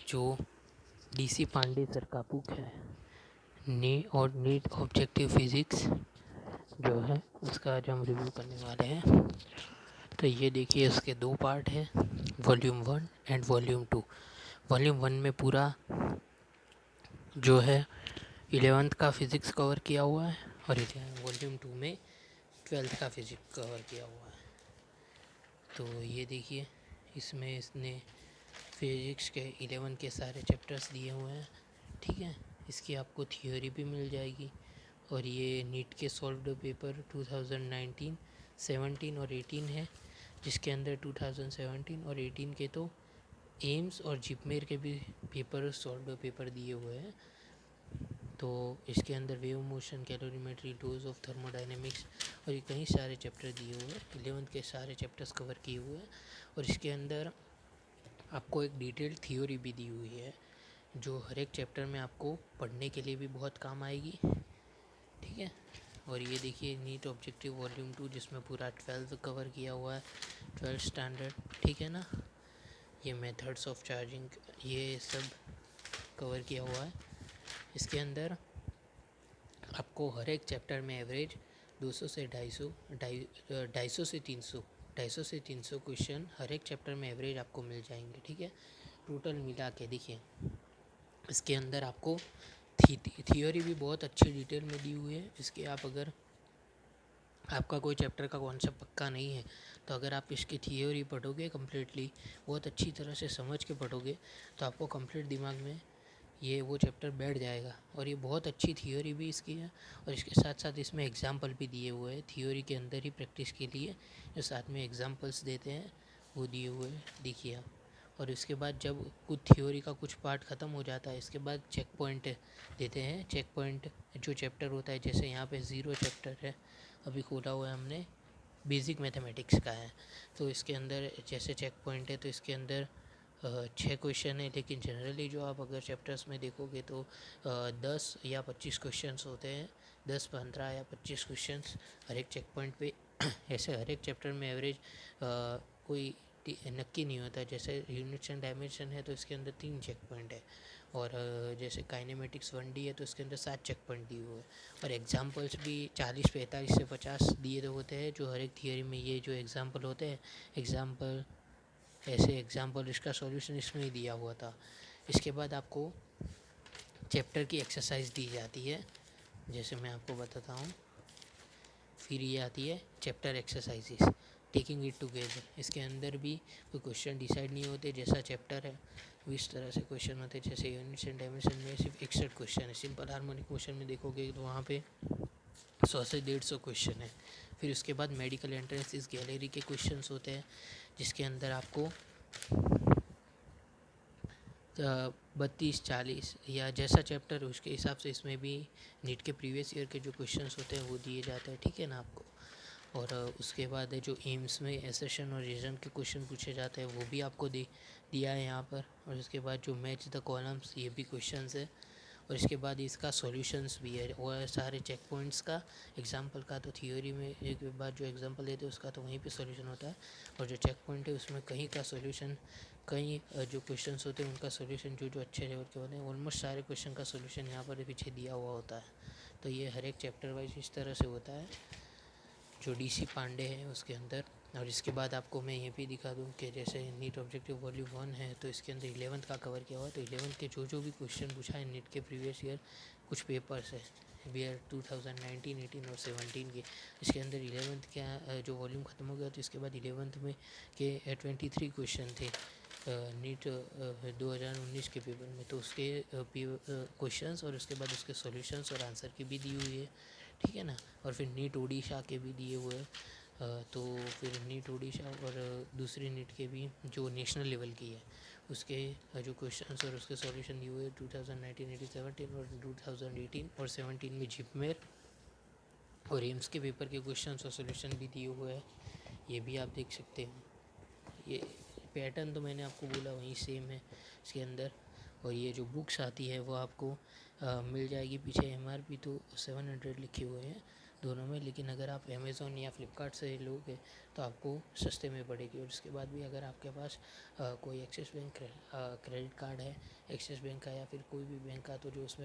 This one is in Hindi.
जो डीसी पांडे सर का बुक है नीट ऑब्जेक्टिव फिजिक्स जो है उसका आज हम रिव्यू करने वाले हैं। तो ये देखिए, उसके दो पार्ट हैं, वॉल्यूम 1 एंड वॉल्यूम 2। वॉल्यूम 1 में पूरा जो है 11th का फिज़िक्स कवर किया हुआ है और वॉल्यूम 2 में 12th का फिज़िक्स कवर किया हुआ है। तो ये देखिए, इसमें इसने फिज़िक्स के 11 के सारे चैप्टर्स दिए हुए हैं, ठीक है। इसकी आपको थियोरी भी मिल जाएगी और ये नीट के सॉल्व्ड पेपर 2019, 17 और 18 है, जिसके अंदर 2017 और 18 के तो एम्स और जिपमेर के भी पेपर सॉल्व्ड पेपर दिए हुए हैं। तो इसके अंदर wave motion, calorimetry, dose of thermodynamics और ये कई सारे चैप्टर दिए हुए हैं। 11th के सारे चैप्टर्स कवर किए हुए हैं और इसके अंदर आपको एक डिटेल्ड थियोरी भी दी हुई है जो हर एक चैप्टर में आपको पढ़ने के लिए भी बहुत काम आएगी, ठीक है। और ये देखिए नीट ऑब्जेक्टिव वॉल्यूम 2, जिसमें पूरा 12th कवर किया हुआ है, 12th स्टैंडर्ड, ठीक है ना। ये मेथड्स ऑफ चार्जिंग ये सब कवर किया हुआ है। इसके अंदर आपको हर एक चैप्टर में एवरेज 200 से 250 से 300 क्वेश्चन हर एक चैप्टर में एवरेज आपको मिल जाएंगे, ठीक है। टोटल मिला के देखिए, इसके अंदर आपको थियोरी भी बहुत अच्छी डिटेल में दी हुई है। इसके आप अगर आपका कोई चैप्टर का कॉन्सेप्ट पक्का नहीं है तो अगर आप इसकी थियोरी पढ़ोगे कम्प्लीटली, बहुत अच्छी तरह से समझ के पढ़ोगे, तो आपको कंप्लीट दिमाग में ये वो चैप्टर बैठ जाएगा। और ये बहुत अच्छी थियोरी भी इसकी है और इसके साथ साथ इसमें एग्जाम्पल भी दिए हुए हैं। थियोरी के अंदर ही प्रैक्टिस के लिए जो साथ में एग्जाम्पल्स देते हैं वो दिए हुए हैं, देखिए आप। और इसके बाद जब कुछ थियोरी का कुछ पार्ट ख़त्म हो जाता है, इसके बाद चेक पॉइंट देते हैं। चेक पॉइंट जो चैप्टर होता है, जैसे यहाँ पे 0 चैप्टर है, अभी खोला हुआ है हमने, बेसिक मैथमेटिक्स का है। तो इसके अंदर जैसे चेक पॉइंट है तो इसके अंदर 6 क्वेश्चन है, लेकिन जनरली जो आप अगर चैप्टर्स में देखोगे तो 10 या 25 क्वेश्चंस होते हैं, 10, 15 या 25 क्वेश्चंस हर एक चेक पॉइंट पे। ऐसे हर एक चैप्टर में एवरेज कोई नक्की नहीं होता। जैसे यूनिट्स एंड डायमेंशन है तो इसके अंदर 3 चेक पॉइंट है और जैसे काइनेमेटिक्स 1D है तो इसके अंदर 7 चेक पॉइंट दिए हुए हैं और एग्जाम्पल्स भी 40, 45 से 50 दिए तो होते हैं जो हर एक थियोरी में। ये जो एग्जाम्पल होते हैं, एग्जाम्पल ऐसे एग्जाम्पल, इसका सॉल्यूशन इसमें ही दिया हुआ था। इसके बाद आपको चैप्टर की एक्सरसाइज दी जाती है, जैसे मैं आपको बताता हूँ। फिर ये आती है chapter exercises, taking it together. इसके अंदर भी कोई क्वेश्चन डिसाइड नहीं होते, जैसा चैप्टर है इस तरह से क्वेश्चन होते हैं। जैसे यूनिट्स एंड डायमेंशन में सिर्फ 61 क्वेश्चन है। सिंपल हार्मोनिक मोशन में देखोगे तो वहाँ पे 100 से 150 क्वेश्चन है। फिर उसके बाद मेडिकल एंट्रेंस इस गैलरी के क्वेश्चंस होते हैं, जिसके अंदर आपको 32, 40 या जैसा चैप्टर है उसके हिसाब से इसमें भी नीट के प्रीवियस ईयर के जो क्वेश्चंस होते हैं वो दिए जाते हैं, ठीक है ना आपको। और उसके बाद है जो एम्स में एसेशन और रीजन के क्वेश्चन पूछे जाते हैं वो भी आपको दिया है यहाँ पर। और उसके बाद जो मैच द कॉलम्स, ये भी क्वेश्चंस है। और इसके बाद इसका सॉल्यूशंस भी है और सारे चेक पॉइंट्स का। एग्जाम्पल का तो थियोरी में एक बार जो एग्जाम्पल देते हैं उसका तो वहीं पे सॉल्यूशन होता है, और जो चेक पॉइंट है उसमें कहीं का सॉल्यूशन, कई जो क्वेश्चंस होते हैं उनका सॉल्यूशन जो अच्छे लेवल के होते हैं, ऑलमोस्ट सारे क्वेश्चन का सॉल्यूशन यहाँ पर पीछे दिया हुआ होता है। तो ये हर एक चैप्टर वाइज इस तरह से होता है जो डीसी पांडे है उसके अंदर। और इसके बाद आपको मैं ये भी दिखा दूँ कि जैसे नीट ऑब्जेक्टिव वॉल्यूम 1 है तो इसके अंदर 11th का कवर किया हुआ है। तो 11th के जो भी क्वेश्चन पूछा है नीट के प्रीवियस ईयर कुछ पेपर्स है ईयर 2019, 18 और 17 के, इसके अंदर 11th का जो वॉल्यूम ख़त्म हो गया तो इसके बाद 11th में के 23 क्वेश्चन थे नीट 2019 के पेपर में। तो उसके क्वेश्चंस और उसके बाद उसके सॉल्यूशंस और आंसर की भी दी हुई है, ठीक है ना। और फिर नीट ओडिशा के भी दिए हुए हैं। तो फिर नीट ओडिशा और दूसरी नीट के भी जो नेशनल लेवल की है उसके जो क्वेश्चंस और उसके सॉल्यूशन दिए हुए 2019, 18, 17 और 2018 और 17 में जिपमेर और एम्स के पेपर के क्वेश्चंस और सॉल्यूशन भी दिए हुए हैं, ये भी आप देख सकते हो। ये पैटर्न तो मैंने आपको बोला वही सेम है इसके अंदर। और ये जो बुक्स आती है वो आपको मिल जाएगी। पीछे MRP तो 700 लिखे हुए हैं दोनों में, लेकिन अगर आप अमेज़ोन या फ्लिपकार्ट से लोगे तो आपको सस्ते में पड़ेगी। और उसके बाद भी अगर आपके पास कोई एक्सिस बैंक क्रेडिट कार्ड है एक्सिस बैंक का या फिर कोई भी बैंक का, तो जो उसमें